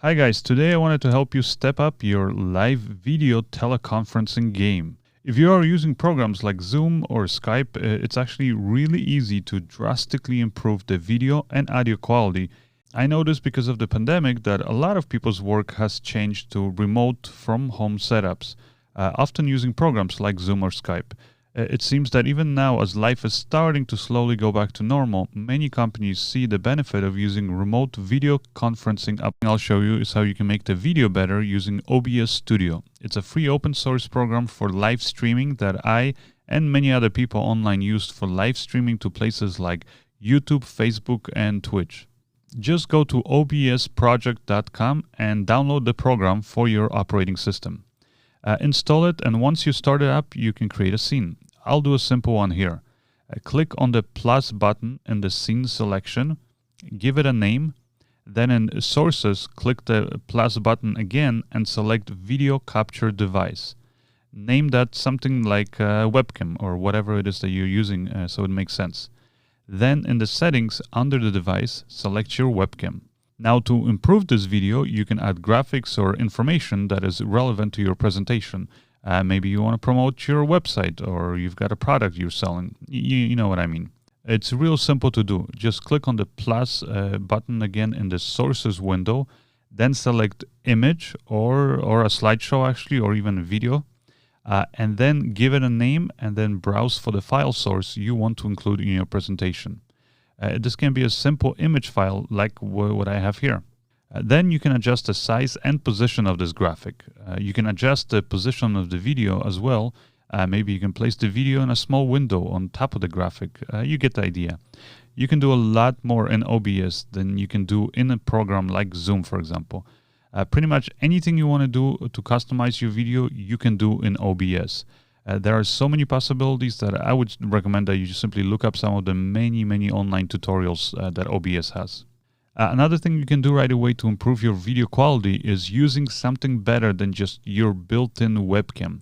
Hi guys, today I wanted to help you step up your live video teleconferencing game. If you are using programs like Zoom or Skype, it's actually really easy to drastically improve the video and audio quality. I noticed because of the pandemic that a lot of people's work has changed to remote from home setups, often using programs like Zoom or Skype. It seems that even now, as life is starting to slowly go back to normal, many companies see the benefit of using remote video conferencing. I'll show you is how you can make the video better using OBS Studio. It's a free open source program for live streaming that I and many other people online used for live streaming to places like YouTube, Facebook, and Twitch. Just go to obsproject.com and download the program for your operating system. Install it, and once you start it up, you can create a scene. I'll do a simple one here. Click on the plus button in the scene selection, give it a name, then in sources, click the plus button again and select video capture device. Name that something like a webcam or whatever it is that you're using so it makes sense. Then in the settings under the device, select your webcam. Now to improve this video, you can add graphics or information that is relevant to your presentation. Maybe you want to promote your website or you've got a product you're selling. You know what I mean. It's real simple to do. Just click on the plus button again in the sources window, then select image or a slideshow actually, or even a video, and then give it a name and then browse for the file source you want to include in your presentation. This can be a simple image file like what I have here. Then you can adjust the size and position of this graphic. You can adjust the position of the video as well. Maybe you can place the video in a small window on top of the graphic. You get the idea. You can do a lot more in OBS than you can do in a program like Zoom, for example. Pretty much anything you want to do to customize your video, you can do in OBS. There are so many possibilities that I would recommend that you just simply look up some of the many online tutorials that OBS has. Another thing you can do right away to improve your video quality is using something better than just your built-in webcam.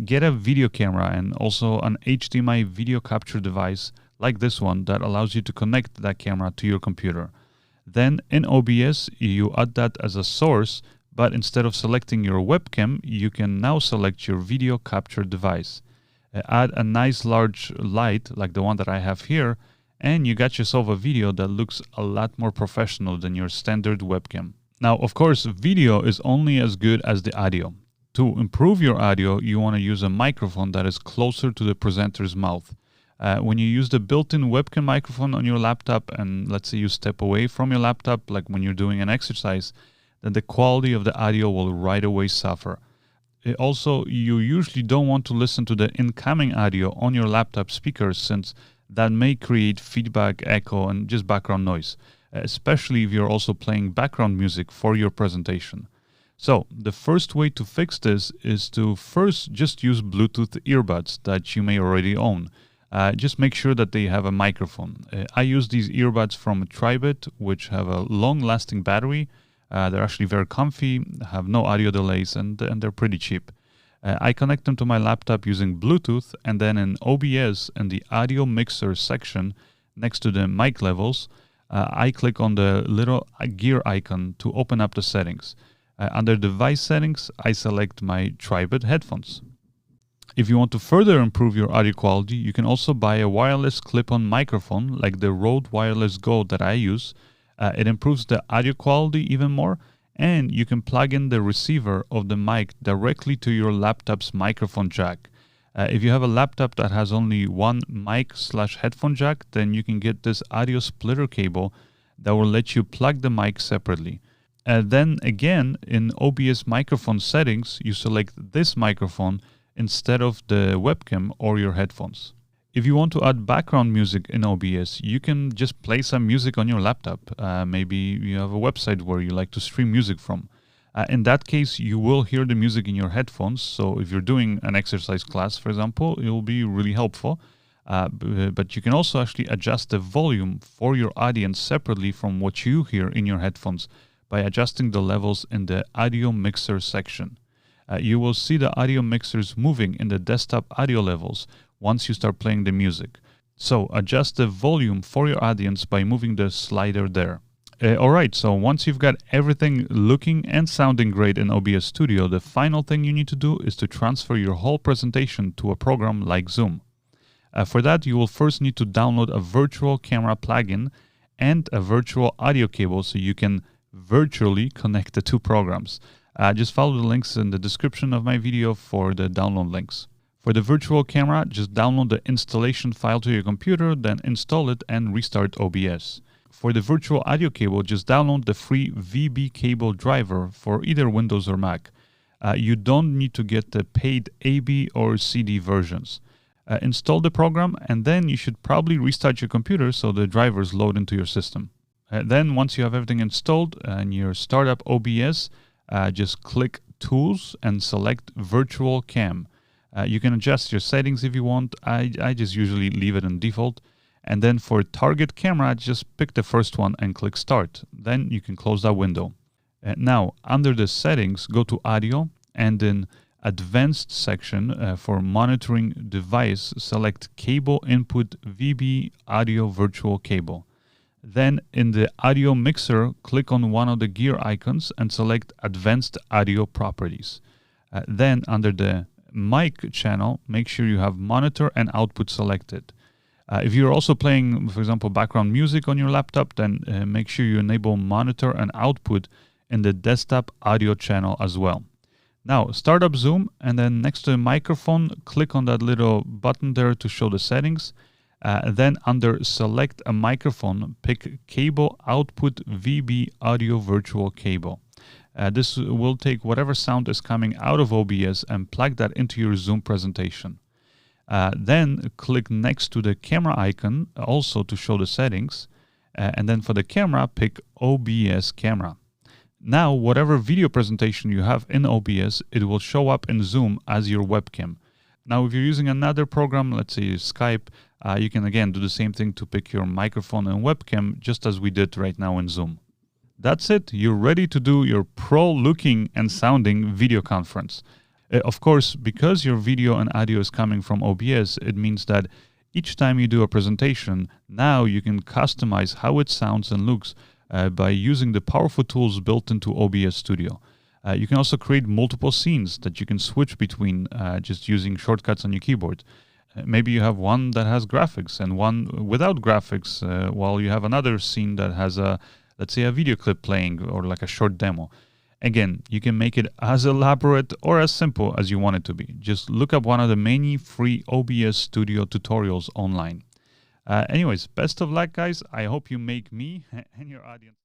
Get a video camera and also an HDMI video capture device like this one that allows you to connect that camera to your computer. Then in OBS, you add that as a source, but instead of selecting your webcam, you can now select your video capture device. Add a nice large light like the one that I have here, and you got yourself a video that looks a lot more professional than your standard webcam. Now, of course, video is only as good as the audio. To improve your audio, you want to use a microphone that is closer to the presenter's mouth. When you use the built-in webcam microphone on your laptop, and let's say you step away from your laptop, like when you're doing an exercise, then the quality of the audio will right away suffer. Also, you usually don't want to listen to the incoming audio on your laptop speakers, since that may create feedback, echo, and just background noise, especially if you're also playing background music for your presentation. So the first way to fix this is to first just use Bluetooth earbuds that you may already own. Just make sure that they have a microphone. I use these earbuds from Tribit, which have a long-lasting battery. They're actually very comfy, have no audio delays, and they're pretty cheap. I connect them to my laptop using Bluetooth, and then in OBS, in the audio mixer section next to the mic levels, I click on the little gear icon to open up the settings. Under device settings, I select my Tribit headphones. If you want to further improve your audio quality, you can also buy a wireless clip-on microphone like the Rode Wireless Go that I use. It improves the audio quality even more, and you can plug in the receiver of the mic directly to your laptop's microphone jack. If you have a laptop that has only one mic/headphone jack, then you can get this audio splitter cable that will let you plug the mic separately. Then again, in OBS microphone settings, you select this microphone instead of the webcam or your headphones. If you want to add background music in OBS, you can just play some music on your laptop. Maybe you have a website where you like to stream music from. In that case, you will hear the music in your headphones. So if you're doing an exercise class, for example, it will be really helpful. But you can also actually adjust the volume for your audience separately from what you hear in your headphones by adjusting the levels in the audio mixer section. You will see the audio mixers moving in the desktop audio levels once you start playing the music. So adjust the volume for your audience by moving the slider there. All right, so once you've got everything looking and sounding great in OBS Studio, the final thing you need to do is to transfer your whole presentation to a program like Zoom. For that, you will first need to download a virtual camera plugin and a virtual audio cable so you can virtually connect the two programs. Just follow the links in the description of my video for the download links. For the virtual camera, just download the installation file to your computer, then install it and restart OBS. For the virtual audio cable, just download the free VB cable driver for either Windows or Mac. You don't need to get the paid AB or CD versions. Install the program and then you should probably restart your computer so the drivers load into your system. Then once you have everything installed and you start up OBS, just click Tools and select Virtual Cam. You can adjust your settings if you want. I just usually leave it in default. And then for target camera, just pick the first one and click Start. Then you can close that window. Now, under the settings, go to Audio and in Advanced section for monitoring device, select Cable Input VB Audio Virtual Cable. Then in the audio mixer, click on one of the gear icons and select Advanced Audio Properties. Then under the mic channel, make sure you have monitor and output selected. If you're also playing, for example, background music on your laptop, then make sure you enable monitor and output in the desktop audio channel as well. Now, start up Zoom, and then next to the microphone, click on that little button there to show the settings. Then under Select a Microphone, pick Cable Output VB Audio Virtual Cable. This will take whatever sound is coming out of OBS and plug that into your Zoom presentation. Then click next to the camera icon also to show the settings. And then for the camera, pick OBS Camera. Now, whatever video presentation you have in OBS, it will show up in Zoom as your webcam. Now, if you're using another program, let's say Skype, you can again do the same thing to pick your microphone and webcam, just as we did right now in Zoom. That's it. You're ready to do your pro-looking and sounding video conference. Of course, because your video and audio is coming from OBS, it means that each time you do a presentation, now you can customize how it sounds and looks by using the powerful tools built into OBS Studio. You can also create multiple scenes that you can switch between just using shortcuts on your keyboard. Maybe you have one that has graphics and one without graphics, while you have another scene that has let's say a video clip playing or like a short demo. Again, you can make it as elaborate or as simple as you want it to be. Just look up one of the many free OBS Studio tutorials online. Anyways, best of luck, guys. I hope you make me and your audience